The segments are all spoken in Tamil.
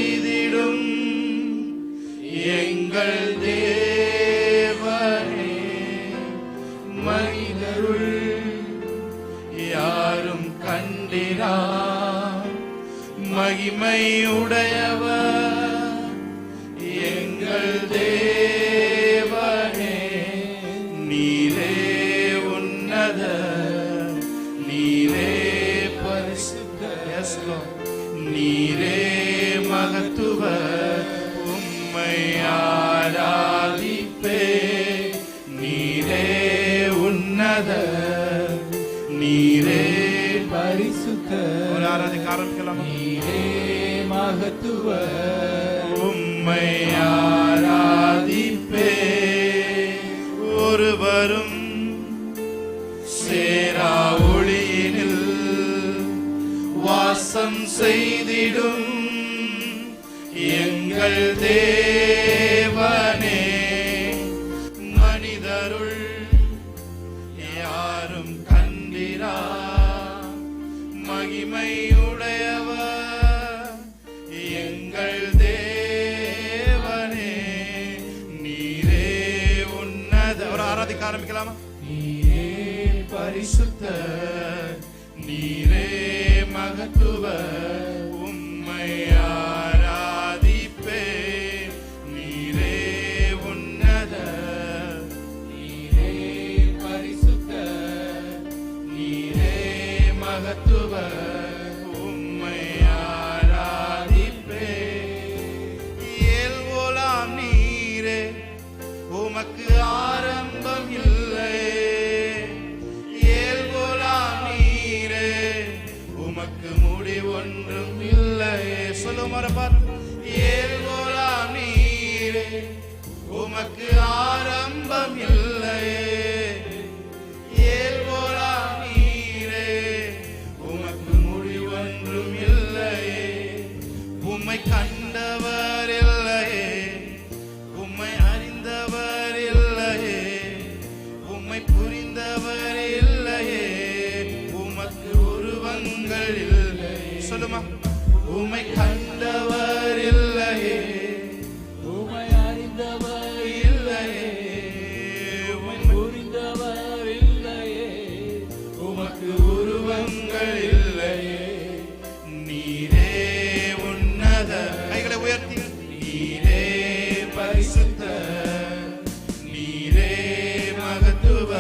செய்திடும் எங்கள் தேவனே. மனிதருள் யாரும் கண்டிரா மகிமையுடையவர் எங்கள் தேவனே. நீரே உன்னத, நீரே பரிசுத்த, நீரே மகத்துவ. உம்மை ஆராதிப்பே. நீரே உன்னத, நீரே பரிசுத்த. ஒரு ஆராதிக்க ஆரம்பிக்கலாம். நீரே மகத்துவ. உம்மை ஆராதிப்பே. ஒருவரும் சேரா ஒளியினில் வாசம் செய்திடும் எங்கள் தேவனே. மனிதருள் யாரும் கண்டிரா மகிமையுடையவர் எங்கள் தேவனே. நீரே உன்னத. ஒரு ஆராதிக்க ஆரம்பிக்கலாமா? நீரே பரிசுத்த, நீரே மகத்துவ. உம்மை ஆராதிப்பே. நீரே உன்னத, நீரே பரிசுத்த, நீரே மகத்துவ. உம்மை ஆராதிப்பே. ஏல்வோலாம் நீரே, உமக்கு ஆரம்பம் இல்லை. ஏல்வோலாம் நீரே, உமக்கு முடிவொன்றும் இல்லை. சொல்லும் மரபார். ஏல்வோலாம் நீரே, உமக்கு ஆரம்பம் இல்லை. ஏல்வோலாம் நீரே, உமக்கு முடிவொன்றும் இல்லை. உம்மை கண்டவர் இல்லையே, உம்மை அறிந்தவர் இல்லையே, உம்மை புரிந்தவர் இல்லையே. உமக்கு உருவங்கள் இல்லை. சொல்லுமா? உம்மை கண்டவர் இல்லையே, உம்மை அறிந்தவர் இல்லையே, உம்மை புரிந்தவர் இல்லையே. உமக்கு உருவங்கள் இல்லையே. நீரே உன்னத. கைகளை உயர்த்தி. நீரே பரிசுத்த, நீரே மகத்துவ.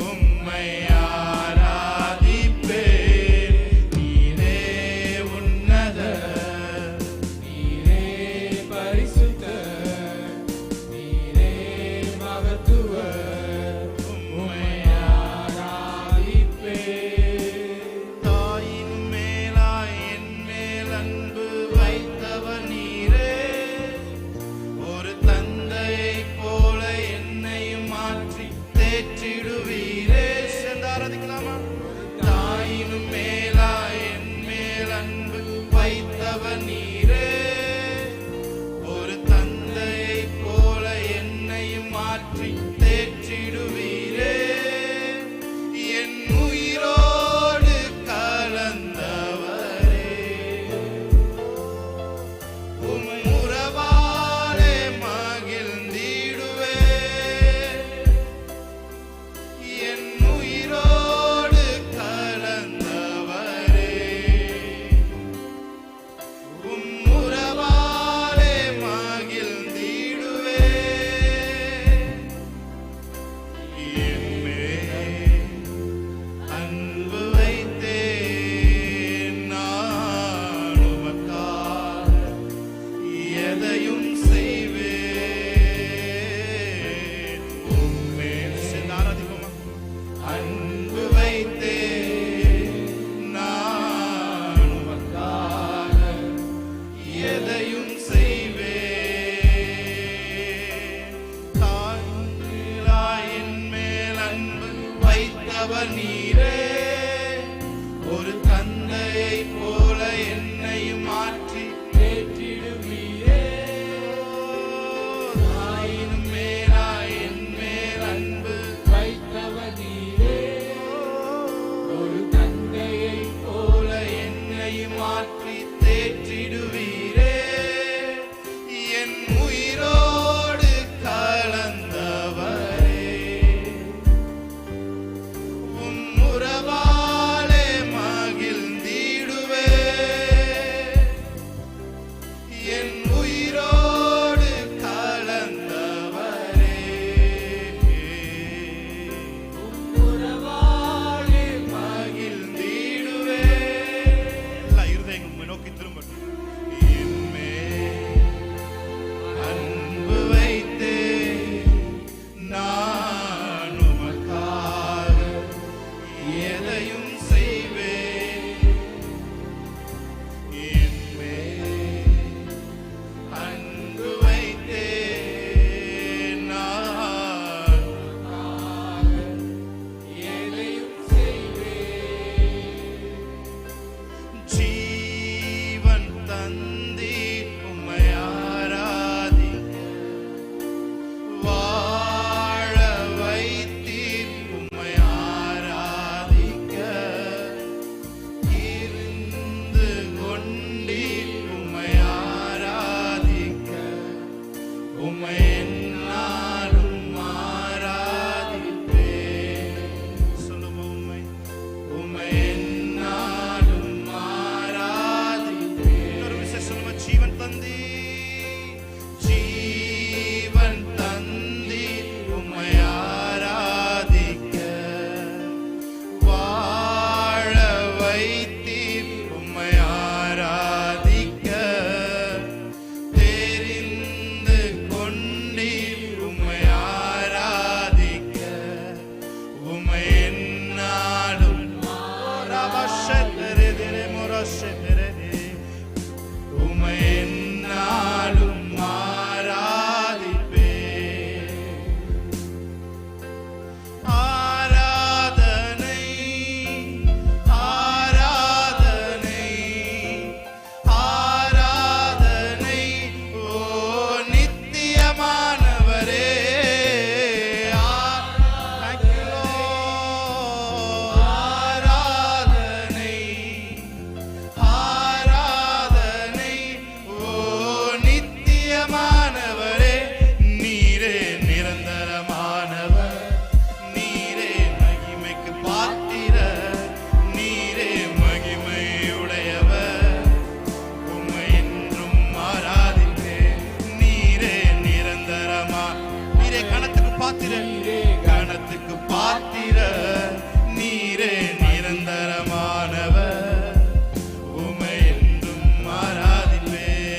உம்மை ஆராதிப்பே. நீரே உன்னத, நீரே பரிசுத்த, நீரே மகத்துவ. உம்மை ஆராதிப்பே. தாயின் மேலாய் என் மேல் அன்பு வைத்தவர் நீரே. ஒரு தந்தை என் உயிரோடு கலந்தவரே, உறவாடி மகிழ்ந்திடுவே. எல்லா இருதயங்களும் நோக்கி திரும்பட்டும். என்மேல் அன்பு வைத்தே நான் உமக்காக எதையும் செய்வேன். என்மேல் அன்பு வைத்தே நான் உமக்காக எதையும் செய்வேன். ஜீவன் தந்தீர் உம்மை ஆராதிக்க, வாழ வைத்தீர் உம்மை ஆராதிக்க, இருந்து கொண்டீர் உம்மை ஆராதிக்க, உம்மை எந்நாளும் ஆராதிப்பேன். சொல்லுவோம், உம்மை எந்நாளும் ஆராதிப்பேன். இன்னொரு விஷயம் சொல்லுவோம், ஜீவன் தந்தீர், ஜீவன் தந்தீர் உம்மை ஆராதிக்க, வாழ வைத்தீர் உம்மை ஆராதிக்க, தெரிந்து கொண்டீர் உம்மை ஆராதிக்க, உம்மை எந்நாளும் ஆராதிப்பேன். உம்மை எந்நாளும் ஆராதிப்பேன். ஆராதனை, ஆராதனை, ஆராதனை, ஓ நித்தியமானவரே. Thank you, Lord. ஆராதனை, ஆராதனை, ஓ நித்தியமானவரே. நீரே நிரந்தரமானவர், நீரே மகிமைக்கு பாத்திரர், நீரே மகிமையுடையவர், உம்மை என்றும் ஆராதிப்பேன். நீரே நிரந்தரமா, நீரே கணத்துக்கு பாத்திரர், கணத்துக்கு பாத்திரர், நீரே நிரந்தரமானவர், உம்மை என்றும் ஆராதிப்பேன்.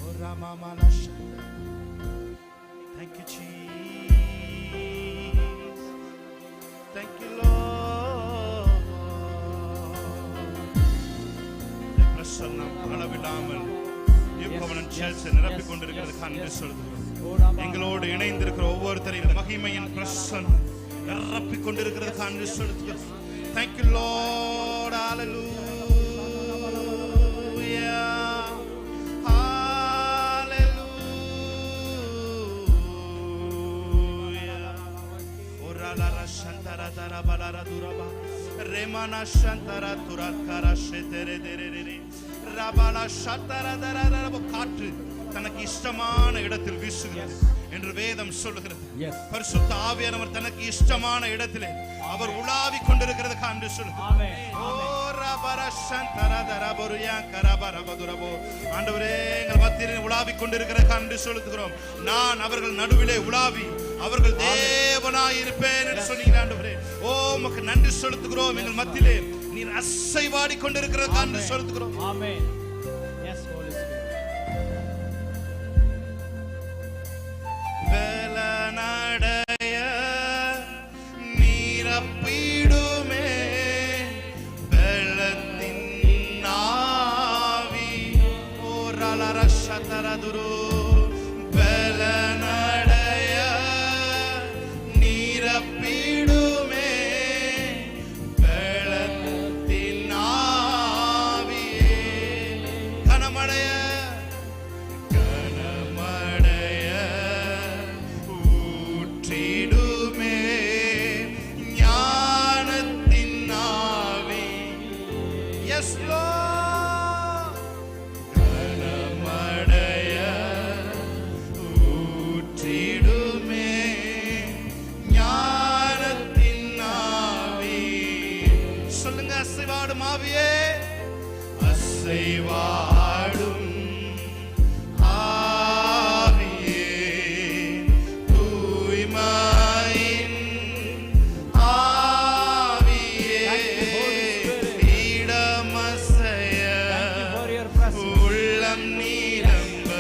ஓ ராமாமானஷ. Thank you, Jesus. Thank you, Lord. இந்த பிரசன்னம் அளவில்லாமல் நியூ கவர்னன்ட் சர்ச்சை நிரப்பிக் கொண்டிருக்கிறது. கண்டு சொல்கிறோம், எங்களோடு இணைந்திருக்கிற ஒவ்வொருத்தரையும் மகிமையின் பிரசன்னம் நிரப்பிக் கொண்டிருக்கிறது. கண்டு சொல்கிறோம். Thank you, Lord. Hallelujah. Hallelujah. Orala shantara dara balara duraba, remana shantara turakara shetere derere, rabala shantara dara dara. காற்று தனக்கு இஷ்டமான இடத்தில் வீசுகிறது என்று வேதம் சொல்லுகிறது. பரிசுத்த ஆவியானவர் தனக்கு இஷ்டமான இடத்திலே அவர் உலாவிக் கொண்டிருக்கிறது என்று சொல்லுகிறது. ஆண்டவரே, எங்கள் மத்தியில் உலாவிக் கொண்டிருக்கிறது என்று சொல்லுகிறோம். நான் அவர்கள் நடுவிலே உலாவி அவர்கள் தேவனாய் இருப்பேன் என்று சொன்னீங்க ஆண்டவரே. ஓ உமக்கு நன்றி செலுத்துகிறோம். எங்கள் மத்தியிலே நீர் அசைவாடி கொண்டிருக்கிறது என்று சொல்லுகிறோம். ஆமென். Yes holy spirit. வெலனடைய நீரப்பிடுமே வெள்ளத்தின் ஆவி ஓரலரஷதரதுரு. வெலனடைய நீரப்பிடுமே வெள்ளத்தின் ஆவியே. கனமடைய கனமடைய ஊற்றிடுமே ஞானத்தின் ஆவி. S Lord. கனமடைய ஊற்றிடுமே ஞானத்தின் ஆவி. சொல்லுங்க, அசைவாடும் ஆவியே, அசைவாடும் ஆவியே, தூய்மையின் ஆவியே, இடமசைய உள்ளம் நீரம்ப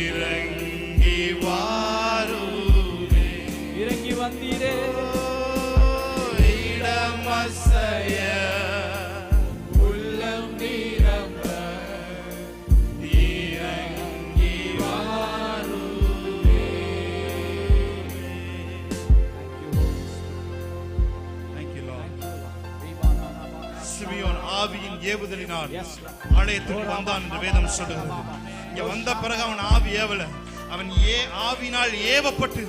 இறங்கி வாருமே. இறங்கி வந்தீரே இடமசைய உள்ளம் நீரம்ப இறங்கி வாருமே. Thank you, Lord. சிமியோன் ஆவியின் ஏவுதலினால் ஆலயத்துக்கு வந்தான் என்று வேதம் சொல்லுகிறது. இங்க வந்த பிறகு அவன் ஆவி ஏவல, அவன் ஆவினால் ஏவப்பட்டு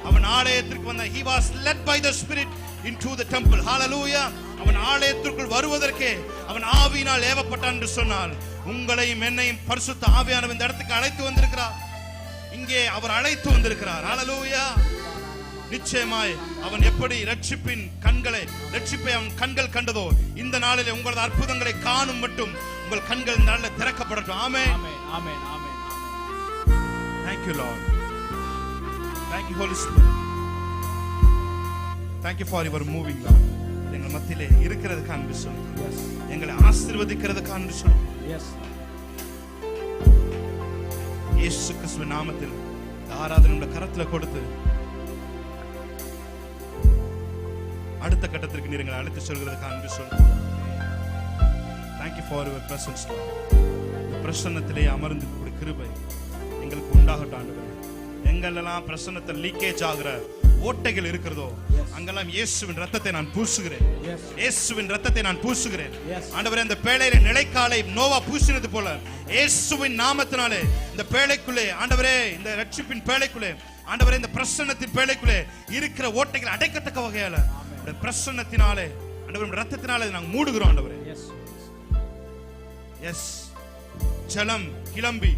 அவன் ஆலயத்திற்கு வந்த. He was led by the Spirit into the temple. Hallelujah. அவன் ஆலயத்திற்குள் வருவதற்கே அவன் ஆவியினால் ஏவப்பட்டான் என்று சொன்னால், உங்களையும் என்னையும் பரிசுத்த ஆவியானவர் இந்த இடத்துக்கு அழைத்து வந்திருக்கிறார். இங்கே அவர் அழைத்து வந்திருக்கிறார். Hallelujah. நிச்சயமாய் அவன் எப்படி ரட்சிப்பை அவன் கண்கள் கண்டதோ, இந்த நாளிலே உங்களது அற்புதங்களை காணும் மட்டும் உங்கள் கண்கள் இந்த நாளில் திறக்கப்படட்டும். ஆமென். ஆமென். ஆமென். Thank you, Lord. Thank you, Holy Spirit. Thank you for your moving, Lord. எங்கள் மத்தியிலே இருக்கிறதுக்கு அன்பு சொல்லுங்க. எங்களை ஆசீர்வதிக்கிறதுக்கு அன்பு சொல்லுங்க. இயேசு கிறிஸ்துவின் நாமத்தில் ஆராதனை உங்க கரத்துல கொடுத்து அடுத்த கட்டத்திற்கு நீங்க அழைத்து சொல்கிறதுக்கு அன்பு சொல்லுங்க. Thank you for your presence, Lord. இந்த பிரசன்னத்திலே அமர்ந்து கூடிய கிருபை எங்களுக்கு உண்டாகட்டும் ஆண்டவரே. எங்கெல்லாம் பிரசன்னத்தில் லீக்கேஜ் ஆகிற ஓட்டைகள் இருக்கிறதோ அங்கெல்லாம் இயேசுவின் ரத்தத்தை நான் பூசுகிறேன். இயேசுவின் ரத்தத்தை நான் பூசுகிறேன் ஆண்டவரே. இந்த பேழையில நிலைக்காலை நோவா பூசினது போல இயேசுவின் நாமத்தினாலே இந்த பேழைக்குள்ளே ஆண்டவரே, இந்த ரட்சிப்பின் பேழைக்குள்ளே ஆண்டவரே, இந்த பிரசன்னத்தின் பேழைக்குள்ளே இருக்கிற ஓட்டைகள் அடைக்கத்தக்க வகையால பிரசன்னத்தினாலே ஆண்டவரே ரத்தத்தினாலே நாங்கள் மூடுகிறோம் ஆண்டவரே. எஸ், ஜலம் கிளம்பி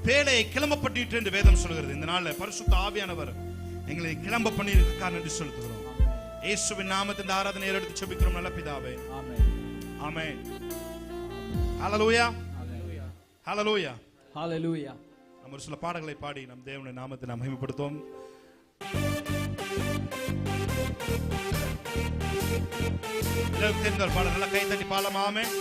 பேழையை கிளம்பப்பட்டு என்று வேதம் சொல்கிறது. இந்த நாள்ல பரிசுத்த ஆவியானவர் எங்களை கிளம்ப பண்ணி இருக்கார் என்று சொல்லுகிறோம். இயேசுவின் நாமத்தில் ஆராதனை எடுத்து ஜெபிக்கிறோம் நல்ல பிதாவே. ஆமென். ஆமென். ஹalleluya. ஹalleluya. ஹalleluya. நம்ம ஒரு சில பாடல்களை பாடி நம் தேவனுடைய நாமத்தை நாம் மகிமைப்படுத்துவோம். எல்லாரும் பாடல் நல்லா கை தட்டி பாடலாம். ஆமென்.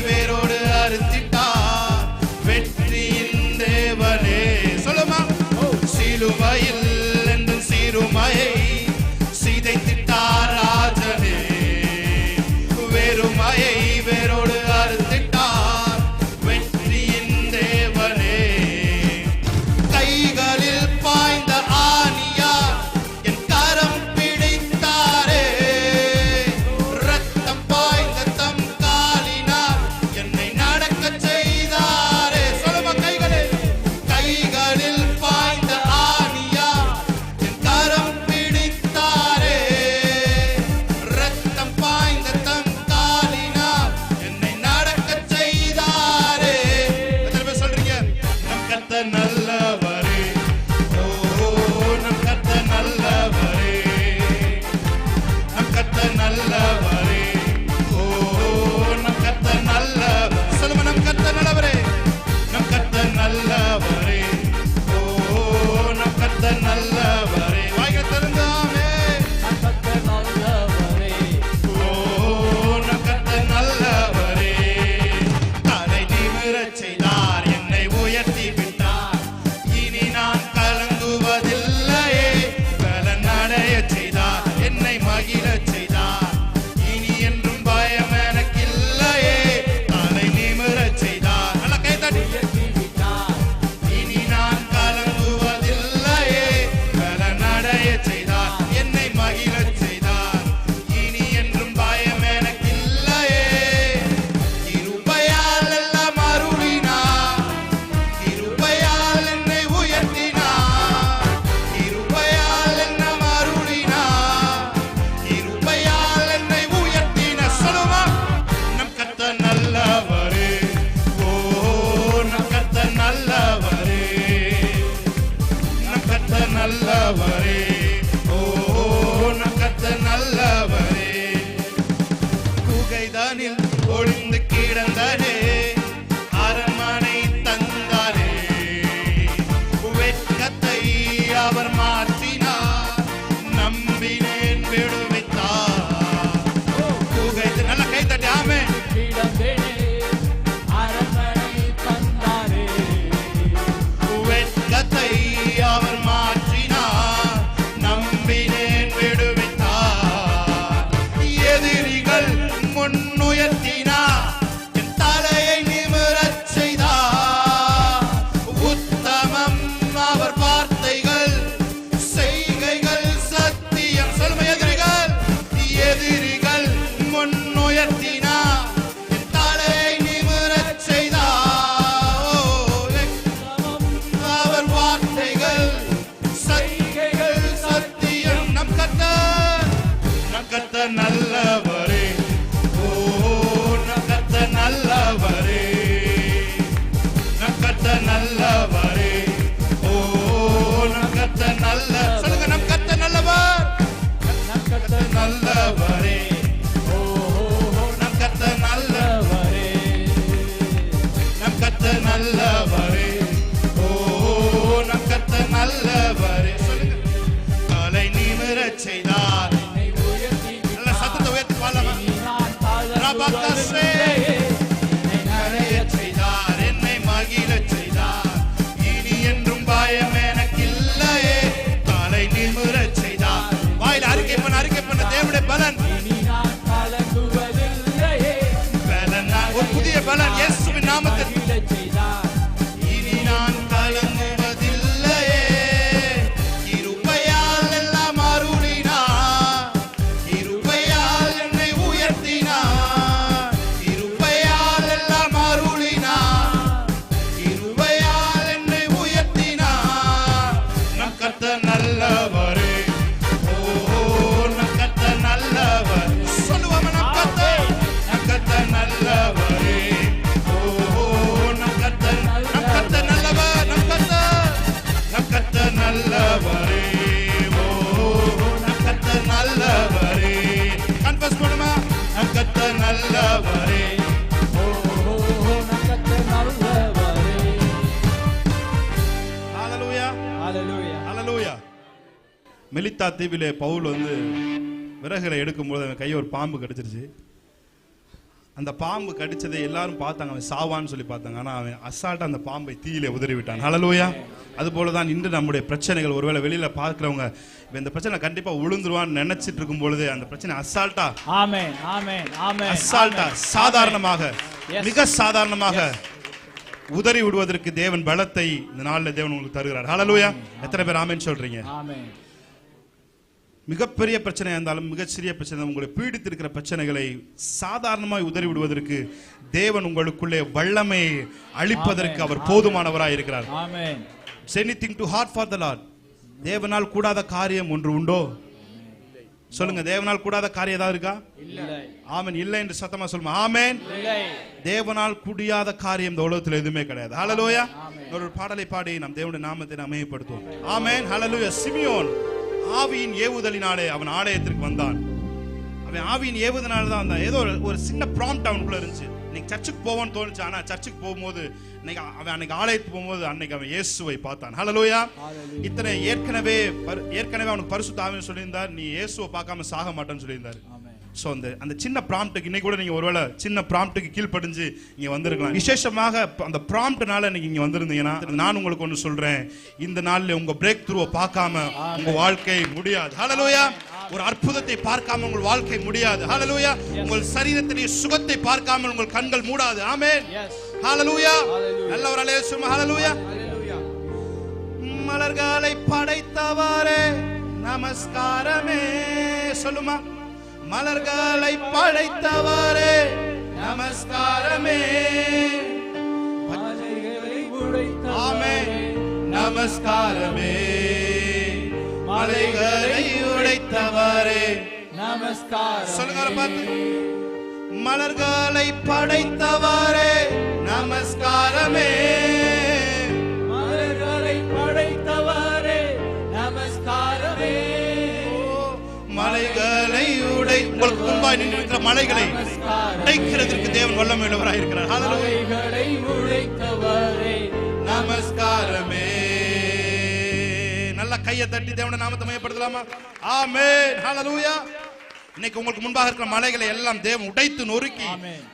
வேரோடு அறுத்தி கர்த்தர் நல்லவரே. ஓ நம் கர்த்தர் நல்லவரே. சொல்லுங்க. தலை நிமிரச் செய்தார். நல்ல சத்தத்தை உயர்த்தி பாடலாமா? ரபகசே நனையச் செய்தார், என்னை மகிழச் செய்தார். இனி என்றும் பயம் எனக்கில்லையே. தலை நிமிரச் செய்தார். வாயில அறிக்கை பண்ண தேவனுடைய பலன். ஒரு புதிய பலன் இயேசுவின் நாமத்தில். இனி நான் கலங்குவதில்லையே. கிருபையால் எல்லாம் அருளினார். கிருபையால் என்னை உயர்த்தினார். கிருபையால் எல்லாம் அருளினார். கிருபையால் என்னை உயர்த்தினார். நம் கர்த்தர் நல்லவரே. ஓ நம் கர்த்தர் நல்லவர். சொல்லுவாங்க நம் கர்த்தர் நல்லவரே. ஓ நம் கர்த்தர் நல்லவர். நம் கர்த்தர் நல்லவரே. ஓ நம் கர்த்தர் நல்லவரே. கன்ஃபஸ் பண்ணுமா? நம் கர்த்தர் நல்லவரே. ஓ நம் கர்த்தர் நல்லவரே. ஹalleluya ஹalleluya ஹalleluya. மெலித்தா தீவிலே பவுல் விறகுகளை எடுக்கும்போது அவன் கையை ஒரு பாம்பு கடிச்சிருச்சு. அந்த பாம்பு கடிச்சதை எல்லாரும் பார்த்தாங்க, அவன் சாவான்னு சொல்லி பார்த்தாங்க. ஆனா அவன் அசால்ட்டா அந்த பாம்பை தீயிலே உதறி விட்டான். ஹalleluya. அது போலதான் இன்று நம்முடைய பிரச்சனைகள். ஒருவேளை வெளியில பார்க்கிறவங்க இந்த பிரச்சனை கண்டிப்பா விழுந்துருவான்னு நினைச்சிட்டு இருக்கும் பொழுது அந்த பிரச்சனை அசால்ட்டா ஆமென் ஆமென் ஆமென் அசால்ட்டா சாதாரணமாக மிக சாதாரணமாக உதறி விடுவதற்கு தேவன் பலத்தை இந்த நாளில் தேவன் உங்களுக்கு தருகிறார். ஹalleluya. எத்தனை பேர் ஆமென் சொல்றீங்க? ஆமென். மிகப்பெரிய பிரச்சனையா இருந்தாலும் மிகச்சிறிய பிரச்சனை, உங்களை பீடித்திருக்கிற பிரச்சனைகளை சாதாரணமாய் உதறி விடுவதற்கு தேவன் உங்களுக்குள்ளே வல்லமை அளிப்பதற்கு அவர் போதுமானவராய் இருக்கிறார். ஆமென். Anything too hard for the Lord. தேவனால் கூடாத காரியம் ஒன்று உண்டோ? சொல்லுங்க. தேவனால் கூடாத காரியம் ஏதாவது இருக்கா? இல்லை. ஆமென். இல்லை என்று சத்தமா சொல்லுங்க. ஆமென். இல்லை. தேவனால் கூடியாத காரியம் இந்த உலகத்தில் எதுவுமே கிடையாது. ஹalleluya. ஒரு பாடலை பாடி நம் தேவனுடைய நாமத்தை அமையப்படுத்துவோம். ஆமென். ஹalleluya. சிமியோன் ஆவியின் ஏவுதலினாலே அவன் ஆலயத்திற்கு வந்தான். அவன் ஆவியின் ஏவுதலினால தான் வந்தான். ஏதோ ஒரு சின்ன ப்ராம்ப்ட் அவனுக்குள்ள இருந்துச்சு. இன்னைக்கு சர்ச்சுக்கு போவான்னு தோணுச்சு. ஆனா சர்ச்சுக்கு போகும்போது அன்னைக்கு ஆலயத்துக்கு போகும்போது அன்னைக்கு அவன் இயேசுவை பார்த்தான். ஹalleluya. இத்தனை ஏற்கனவே அவனுக்கு பரிசுத்த ஆவியை சொல்லியிருந்தார், நீ இயேசுவை பார்க்காம சாக மாட்டேன்னு சொல்லியிருந்தார். சோ அந்த சின்ன ப்ராம்ப்ட்டுக்கு இன்னைக்கு கூட நீங்க ஒருவேளை சின்ன ப்ராம்ப்ட்டுக்கு கீழ்ப்படிஞ்சு இங்க வந்திருக்கலாம். விசேஷமாக அந்த ப்ராம்ப்ட்னால நீங்க இங்க வந்திருந்தீங்கன்னா நான் உங்களுக்கு ஒன்னு சொல்றேன், இந்த நாள்ல உங்க பிரேக் த்ரூவை பார்க்காம உங்க வாழ்க்கை முடியாது. ஹalleluya. ஒரு அற்புதத்தை பார்க்காம உங்கள் வாழ்க்கை முடியாது. ஹalleluya. உங்கள் சரீரத்திலே சுகத்தை பார்க்காம உங்கள் கண்கள் மூடாது. ஆமென். ஹalleluya. நல்ல ஒரு அல்லேலூயா சொல்லுங்க. ஹalleluya. மலர்களை படைத்தவரே நமஸ்காரமே. சொல்லுமா. மலர்களை படைத்தவரே நமஸ்காரமே. ஆமென். நமஸ்காரமே. மலைகளை உடைத்தவரே நமஸ்காரம். சொல்லுங்க பார்த்து. மலர்களை படைத்தவரே நமஸ்காரமே. மலர்களை படைத்தவரே நமஸ்காரமே. மலைகளை உங்களுக்கு முன்பாய் நின்றிருக்கிற மலைகளை உடைக்கிறதற்கு தேவன் வல்லமை உள்ளவராய் இருக்கிறார். மலைகளை உடைத்தவரே நமஸ்காரமே. நல்ல கையை தட்டி தேவனுடைய நாமத்தை மகிமைப்படுத்தலாமா? ஆமென். ஹalleluya. இன்னைக்கு உங்களுக்கு முன்பாக இருக்கிற மலைகளை எல்லாம் தேவன் உடைத்து நொறுக்கி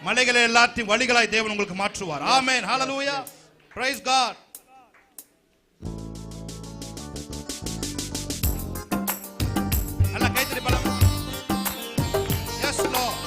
மலைகளை எல்லாத்தையும் வழிகளாய் தேவன் உங்களுக்கு மாற்றுவார். ஆமென். ஹalleluya. Praise God. நல்ல கை தட்டி பாடலாம். Yes Lord.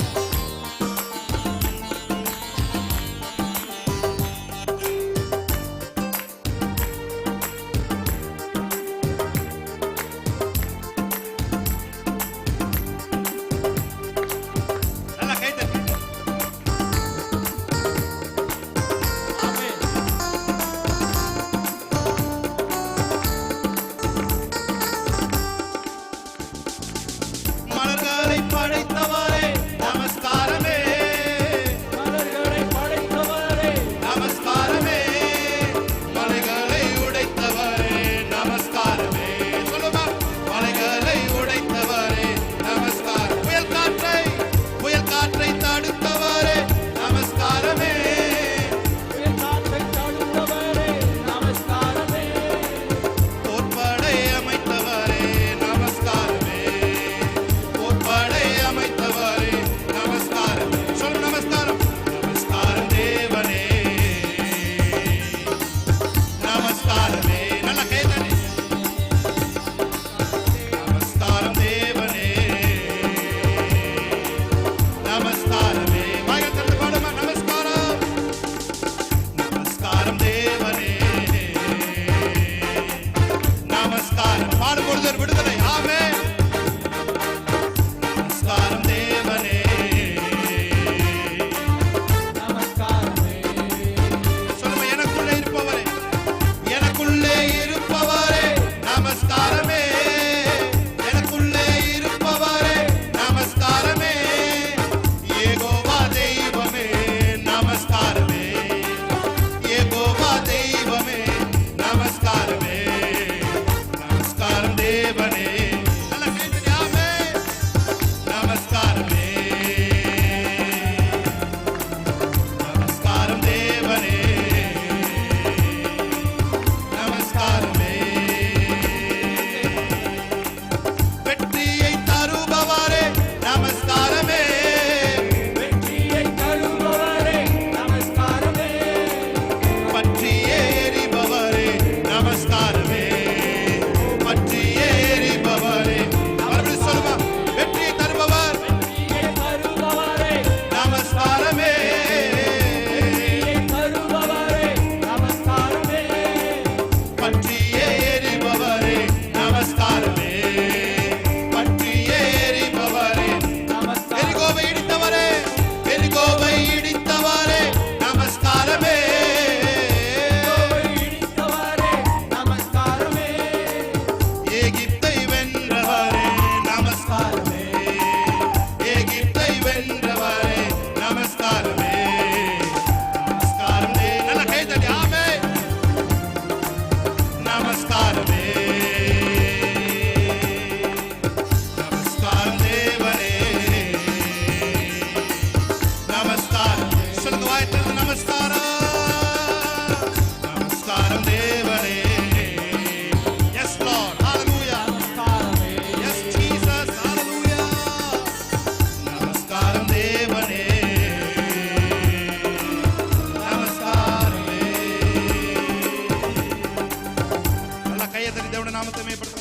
நாமத்தை மேம்படுத்த